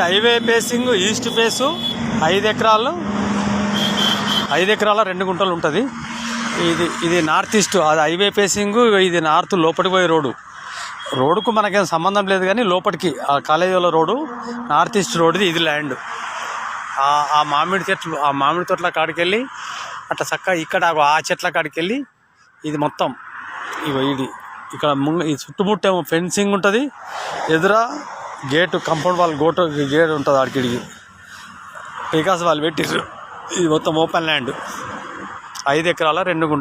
Highway facing east face 5 ఎకరాలు 5 ఎకరాల 2 గుంటలు ఉంటుంది. ఇది నార్త్ ఈస్ట్, అది హైవే ఫేసింగ్. ఇది నార్త్ లోపలికి పోయే రోడ్డుకు మనకేం సంబంధం లేదు, కానీ లోపలికి ఆ కాలేజీ వాళ్ళ రోడ్డు నార్త్ ఈస్ట్ రోడ్డుది. ఇది ల్యాండ్ ఆ మామిడి తోటల కాడికి వెళ్ళి అట్లా చక్కగా ఇక్కడ ఆ చెట్ల కాడికి వెళ్ళి ఇది మొత్తం ఇది ఇక్కడ ఈ చుట్టుముట్టేమో ఫెన్సింగ్ ఉంటుంది. ఎదురా గేటు, కంపౌండ్ వాల్ గేట్ ఉంటుంది. ఆడికి వికాస్ వాళ్ళు పెట్టిర్రు. ఇది మొత్తం ఓపెన్ ల్యాండ్ 5 ఎకరాల 2 గుంటలు.